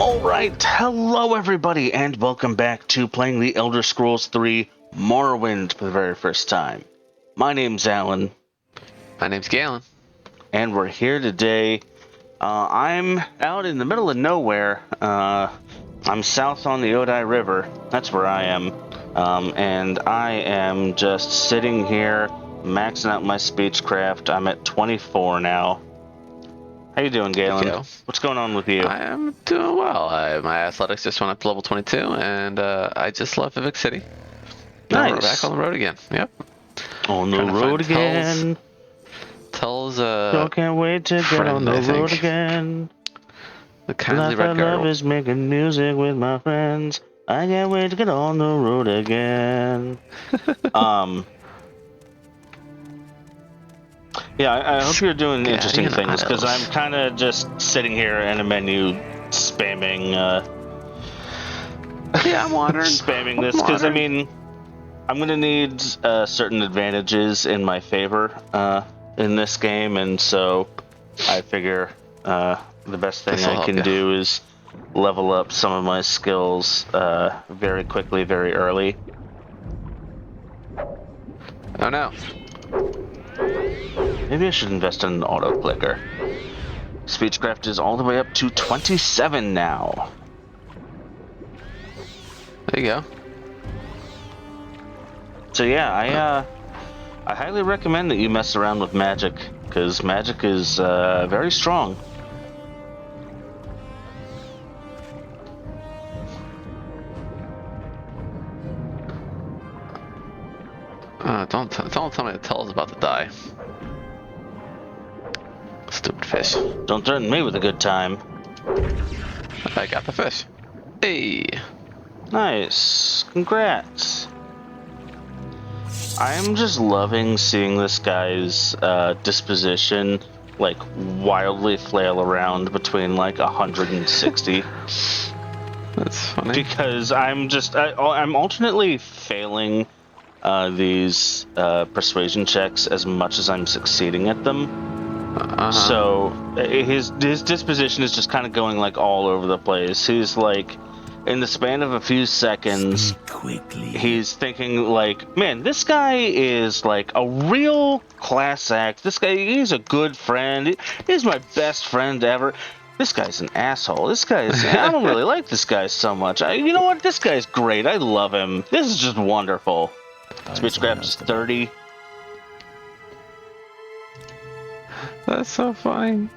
Alright, hello everybody, and welcome back to playing the Elder Scrolls 3 Morrowind for the very first time. My name's Alan. My name's Galen. And we're here today. I'm out in the middle of nowhere. I'm south on the Odai River. That's where I am. And I am just sitting here, maxing out my speechcraft. I'm at 24 now. How you doing, Galen? What's going on with you? I am doing well. My athletics just went up to level 22, and I just left Vivic City. Now Nice. we're back on the road again. Yep. On the road again. Tells I can't wait to get on the road again. The kindly Life I red love girl. is making music with my friends. I can't wait to get on the road again. Yeah, I hope you're doing interesting things, because I'm kind of just sitting here in a menu spamming, Yeah, I'm wandering. spamming this, because, I mean, I'm going to need certain advantages in my favor in this game, and so I figure the best thing I can do is level up some of my skills very quickly, very early. Oh no. Maybe I should invest in an auto clicker. Speechcraft is all the way up to 27 now. There you go. So yeah, I highly recommend that you mess around with magic, because magic is very strong. Don't tell me the Tell's about to die. Stupid fish. Don't threaten me with a good time. I got the fish. Hey. Nice. Congrats. I am just loving seeing this guy's disposition like wildly flail around between like 160. That's funny. Because I'm alternately failing these persuasion checks as much as I'm succeeding at them. So his disposition is just kind of going like all over the place. He's like, in the span of a few seconds, he's thinking like, man, this guy is like a real class act. This guy, he's a good friend. He's my best friend ever. This guy's an asshole. I don't really like this guy so much. You know what? This guy's great. I love him. This is just wonderful. Speechcraft is 30. That's so fine.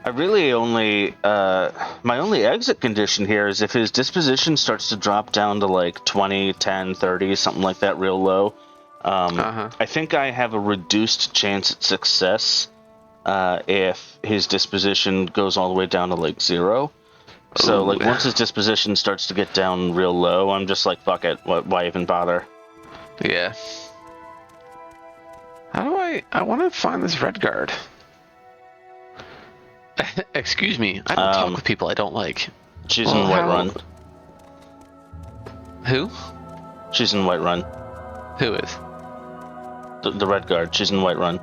I really only, my only exit condition here is if his disposition starts to drop down to like 20, 10, 30, something like that, real low. I think I have a reduced chance at success if his disposition goes all the way down to like 0. So, like, once his disposition starts to get down real low, I'm just like, fuck it, why even bother? Yeah. How do I want to find this red guard. Excuse me, I don't talk with people I don't like. She's in Whiterun. Who? She's in Whiterun. Who is? The red guard, she's in Whiterun.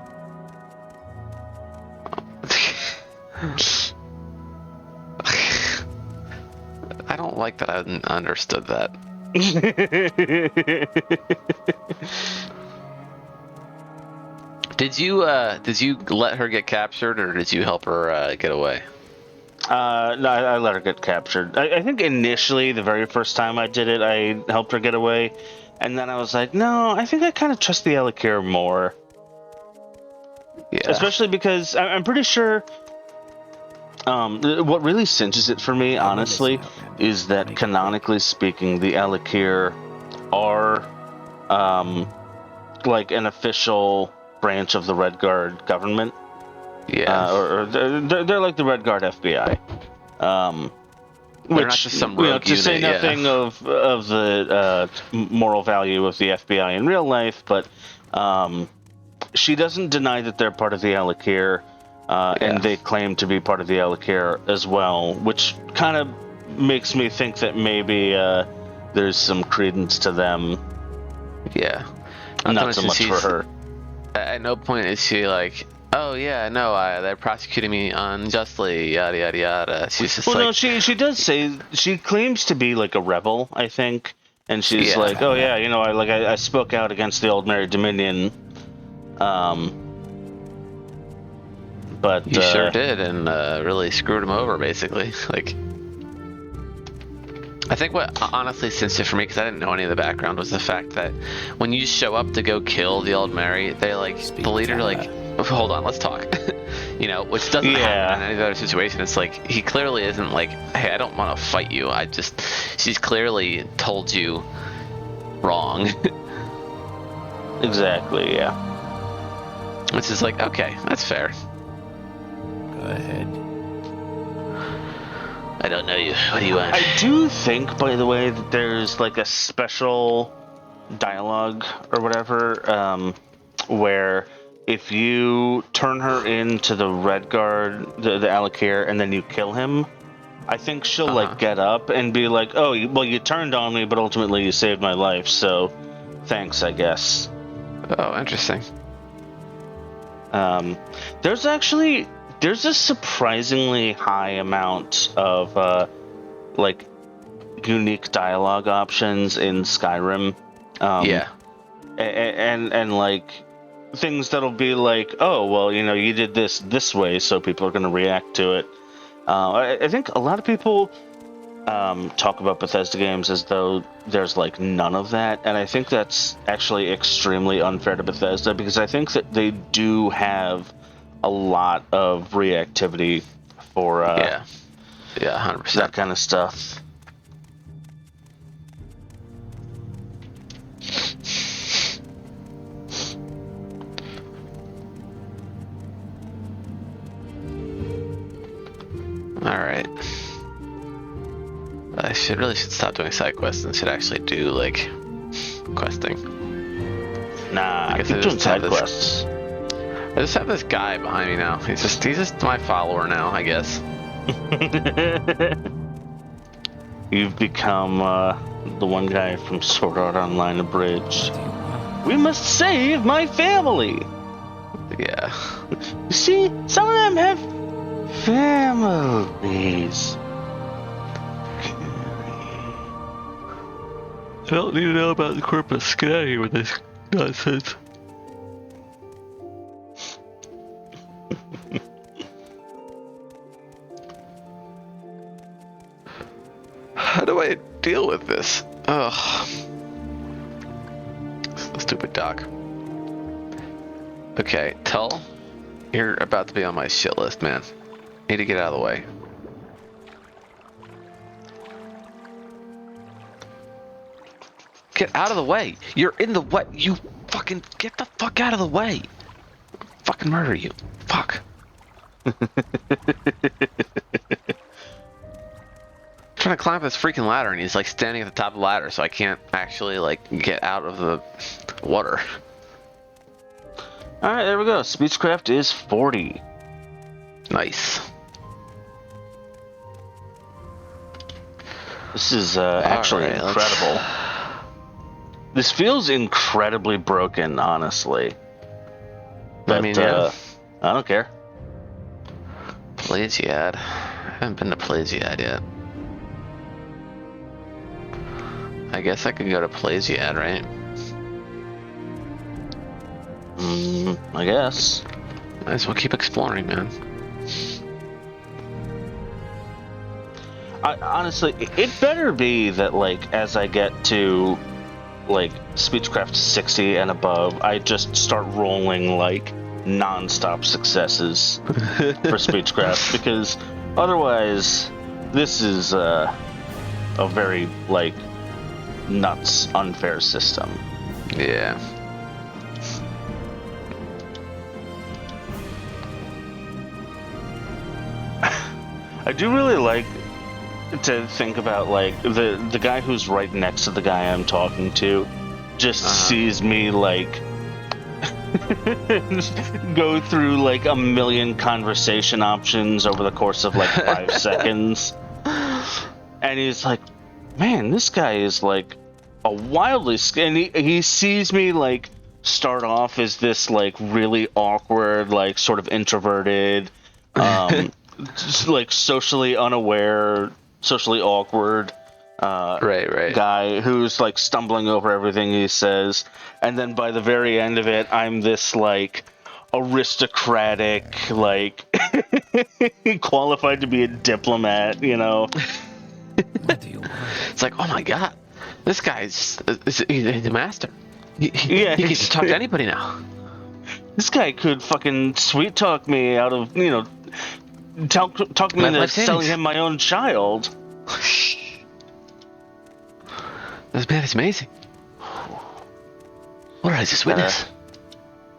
I don't like that I understood that. Did you let her get captured, or did you help her get away? No, I let her get captured. I think initially, the very first time I did it, I helped her get away. And then I was like, no, I think I kind of trust the Alikir more. Yeah. Especially because I'm pretty sure what really cinches it for me, honestly, is that canonically speaking, the Alikir are like an official branch of the Red Guard government. Yeah. Or they're like the Red Guard FBI. They're not just some rogue to say nothing of the moral value of the FBI in real life, but she doesn't deny that they're part of the Alikir, and they claim to be part of the Alikir as well, which kind of makes me think that maybe there's some credence to them. Yeah. Not so much for her. At no point is she like Oh yeah, no, they're prosecuting me unjustly, yada yada yada. She's just Well, like, no, she does say she claims to be like a rebel, I think, and she's yeah, like, oh yeah, I spoke out against the old Mary Dominion, but you sure did, and really screwed him over, basically. Like, I think what honestly cinched it for me, because I didn't know any of the background, was the fact that when you show up to go kill the old Mary, they like the leader like, hold on, let's talk. Which doesn't happen in any other situation. It's like he clearly isn't like, hey, I don't want to fight you. She's clearly told you wrong. Exactly, yeah. Which is like, okay, that's fair. Go ahead. I don't know you. What do you want? I do think, by the way, that there's like a special dialogue or whatever, where if you turn her into the Red Guard, the Alakir, and then you kill him, I think she'll like get up and be like, "Oh, well, you turned on me, but ultimately you saved my life, so thanks, I guess." Oh, interesting. There's a surprisingly high amount of like unique dialogue options in Skyrim. Yeah. And like things that'll be like, oh, well, you did this way, so people are going to react to it. I think a lot of people talk about Bethesda games as though there's like none of that, and I think that's actually extremely unfair to Bethesda, because I think that they do have a lot of reactivity for 100%. that kind of stuff. Alright. I should stop doing side quests and should actually do like questing. Nah, I keep doing side quests. I just have this guy behind me now. He's just my follower now, I guess. You've become the one guy from Sword Art Online Abridged. We must save my family! Yeah. You see, some of them have families. I don't need to know about the corpus. Get out of here with this nonsense. How do I deal with this? Ugh. Stupid doc. Okay, Tull, you're about to be on my shit list, man. Need to get out of the way. Get out of the way! You're in the way! You fucking get the fuck out of the way! Fucking murder you. Fuck. Trying to climb this freaking ladder and he's like standing at the top of the ladder, so I can't actually like get out of the water. Alright, there we go. Speechcraft is 40. Nice. This is actually incredible. This feels incredibly broken, honestly. But, I mean, yeah. I don't care. Pelagiad. I haven't been to Pelagiad yet. I guess I could go to Pelagiad, right? I guess. Might as well keep exploring, man. Honestly, it better be that, like, as I get to, like, Speechcraft 60 and above, I just start rolling, like, non-stop successes for Speechcraft, because otherwise, this is a very, like, nuts, unfair system. Yeah. I do really like to think about, like, the guy who's right next to the guy I'm talking to just sees me, like, go through, like, a million conversation options over the course of, like, 5 seconds. And he's like, man, this guy is, like, a wildly... And he sees me, like, start off as this like really awkward, like sort of introverted, just, like socially unaware, socially awkward right. guy who's like stumbling over everything he says, and then by the very end of it, I'm this like aristocratic, like qualified to be a diplomat, you know. What do you want? It's like, oh my god, this guy's he's a master. He Yeah. can just talk to anybody now. This guy could fucking sweet talk me out of, you know, talk me My into savings. selling him my own child. This man is amazing. What did I just witness?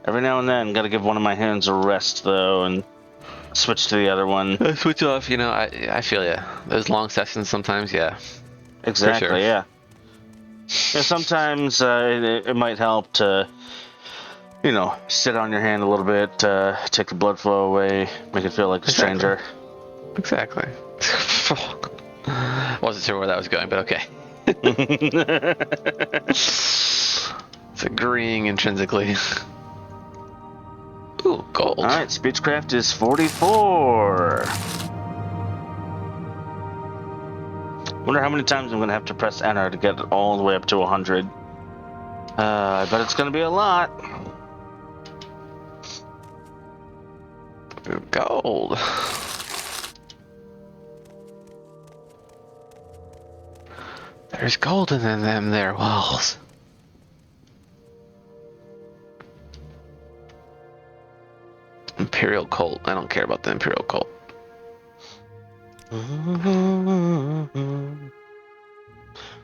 Every now and then, gotta give one of my hands a rest, though, and switch to the other one. Switch off, you know, I feel ya. Those long sessions sometimes, yeah. Exactly, For sure. yeah. Yeah, sometimes it might help to, you know, sit on your hand a little bit, take the blood flow away, make it feel like a stranger. Exactly. Wasn't sure where that was going, but okay. It's agreeing intrinsically. Ooh, gold. Alright, speechcraft is 44. Wonder how many times I'm gonna have to press enter to get it all the way up to 100. I bet it's gonna be a lot. Gold. There's gold in them there walls. Imperial Colt. I don't care about the Imperial Colt.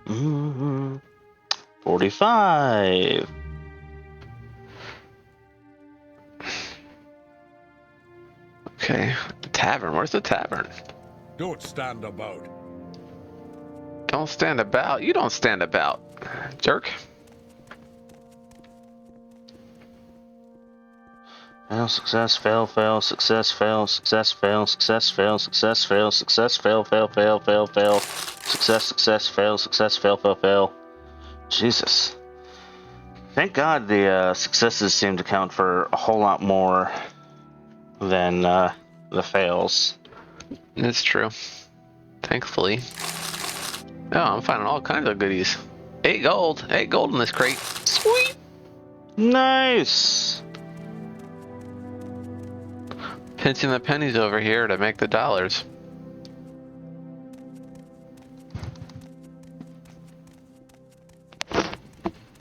Mm-hmm. 45. Okay. The tavern. Where's the tavern? Don't stand about. Don't stand about. You don't stand about, jerk. Fail, success, fail, fail, success, fail, success, fail, success, fail, success, fail, success, fail, fail, fail, fail, fail, success, success, fail, success, fail, fail, fail. Jesus. Thank God the successes seem to count for a whole lot more than the fails. It's true. Thankfully. Oh, I'm finding all kinds of goodies. 8 gold. 8 gold in this crate. Sweet. Nice. Pinching the pennies over here to make the dollars.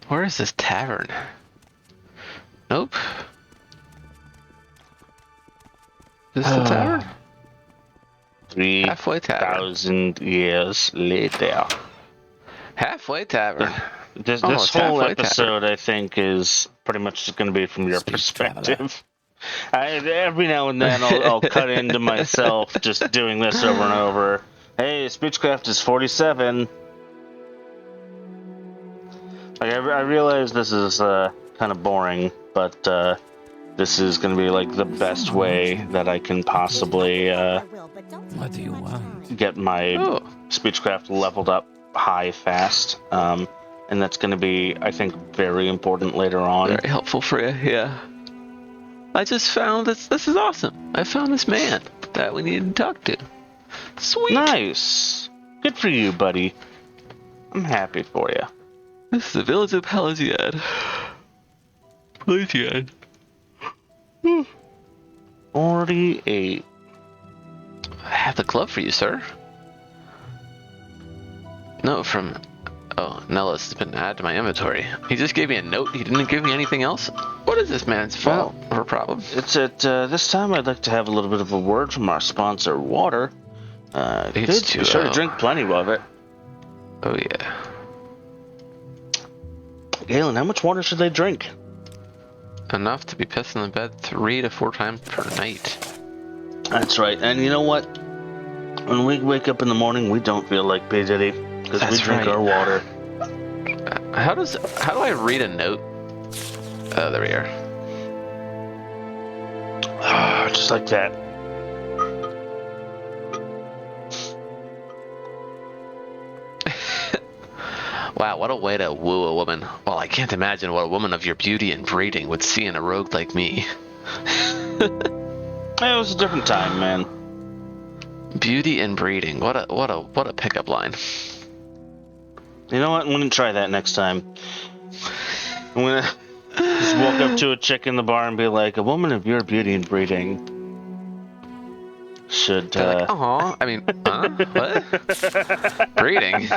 Where is this tavern? Nope. Is this the tavern? 3,000 years later. Halfway tavern. This Almost whole halfway episode, tavern. I think, is pretty much just going to be from your Speech perspective. Every now and then, I'll cut into myself just doing this over and over. Hey, speechcraft is 47. Like, I realize this is kind of boring, but this is going to be like the best way that I can possibly What do you want? get my speechcraft leveled up high fast. And that's going to be, I think, very important later on. Very helpful for you, yeah. I just found this. This is awesome. I found this man that we needed to talk to. Sweet. Nice. Good for you, buddy. I'm happy for you. This is the village of Palaziad. Palaziad. 48. I have the glove for you, sir. Note from... Oh, Nellis has been added to my inventory. He just gave me a note. He didn't give me anything else. What is this man's fault or problem? It's at this time I'd like to have a little bit of a word from our sponsor, water. Good. Be sure to drink plenty of it. Oh, yeah. Galen, how much water should they drink? Enough to be pissing in bed 3 to 4 times per night. That's right. And you know what? When we wake up in the morning, we don't feel like P. Diddy because we drink our water. How do I read a note? Oh, there we are. Just like that. Wow, what a way to woo a woman. Well, I can't imagine what a woman of your beauty and breeding would see in a rogue like me. It was a different time, man. Beauty and breeding. What a pickup line. You know what? I'm gonna try that next time. I'm gonna just walk up to a chick in the bar and be like, "A woman of your beauty and breeding should." Like, aw, I mean, what? Breeding.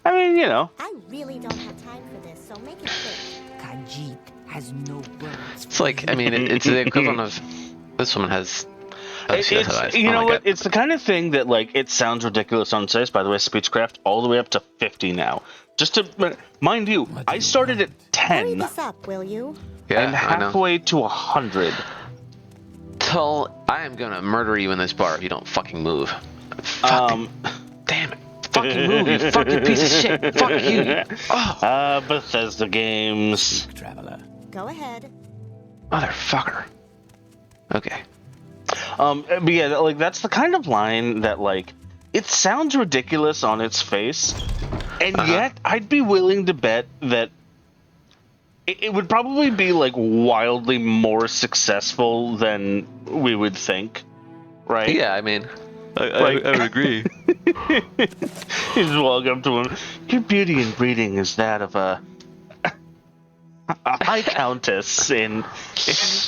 I mean, you know. I really don't have time for this, so make it quick. Khajiit has no words. It's like, I mean, it's the equivalent of this woman has. Oh, she does have eyes. You Oh know my what? God. It's the kind of thing that, like, it sounds ridiculous on its. By the way, Speechcraft all the way up to 50 now. Just to mind you, I started at Hurry 10 this up, will you? Yeah, and I know. halfway to 100. I am gonna murder you in this bar if you don't fucking move. Fucking, damn it. Fucking move, you fucking piece of shit. Fuck you. Oh. Bethesda Games. Traveler. Go ahead. Motherfucker. Okay. But yeah, like, that's the kind of line that, like, it sounds ridiculous on its face, and yet I'd be willing to bet that it would probably be, like, wildly more successful than we would think, right? Yeah, I mean, I would agree. You just walk up to him. Your beauty and breeding is that of a high countess in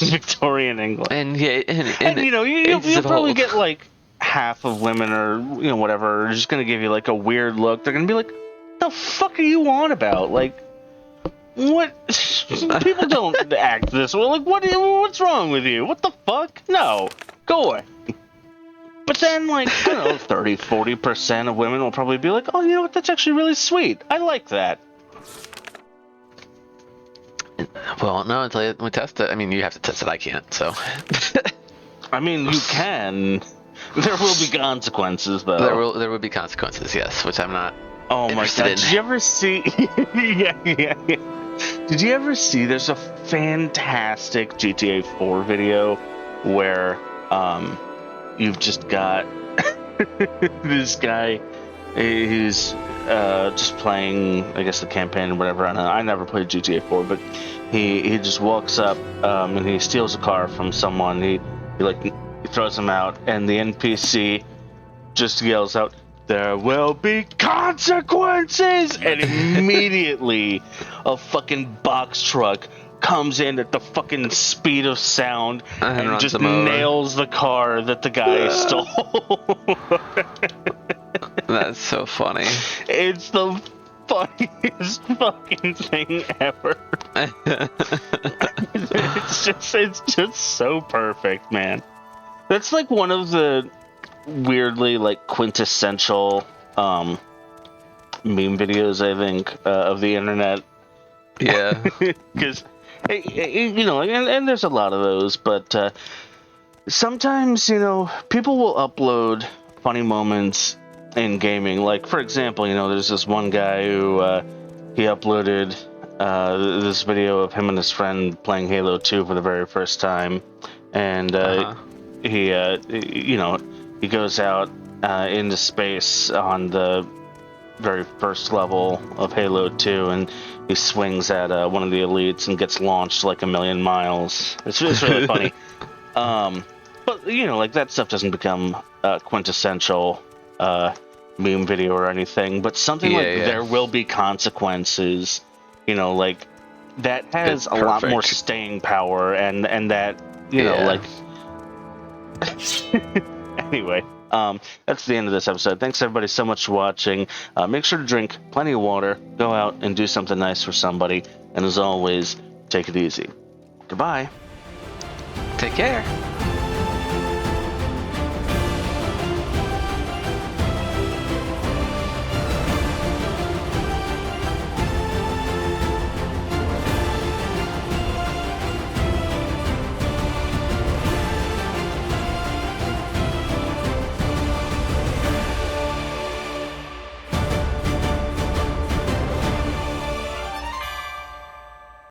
Victorian England. And yeah, And you know, you'll probably evolved. get like half of women or, you know, whatever, are just gonna give you like a weird look. They're gonna be like, the fuck are you on about? Like, what? People don't act this way. Like, what's wrong with you? What the fuck? No, go away. But then, like, I don't know, 30-40% of women will probably be like, oh, you know what, that's actually really sweet. I like that. Well, no, until we test it. I mean, you have to test it. I can't, so. I mean, you can. There will be consequences, though. There will be consequences, yes, which I'm not. Oh my interested god! in. Did you ever see? yeah. Did you ever see? There's a fantastic GTA 4 video where you've just got this guy who's just playing, I guess, the campaign or whatever. I never played GTA 4, but he just walks up and he steals a car from someone. He throws him out, and the NPC just yells out, "There will be consequences!" And immediately a fucking box truck comes in at the fucking speed of sound and just nails the car that the guy stole. That's so funny. It's the funniest fucking thing ever. It's just so perfect, man. That's like one of the weirdly like quintessential meme videos, I think, of the internet. Yeah. Because, you know, and there's a lot of those, but sometimes, you know, people will upload funny moments in gaming. Like, for example, you know, there's this one guy who he uploaded this video of him and his friend playing Halo 2 for the very first time, and he you know, he goes out into space on the very first level of Halo 2, and he swings at one of the elites and gets launched like a million miles. It's really funny. But, you know, like, that stuff doesn't become quintessential meme video or anything, but something there will be consequences, you know, like, that has a lot more staying power, and that, you know, like... Anyway, that's the end of this episode. Thanks everybody so much for watching. Make sure to drink plenty of water, go out and do something nice for somebody, and as always, take it easy. Goodbye. Take care.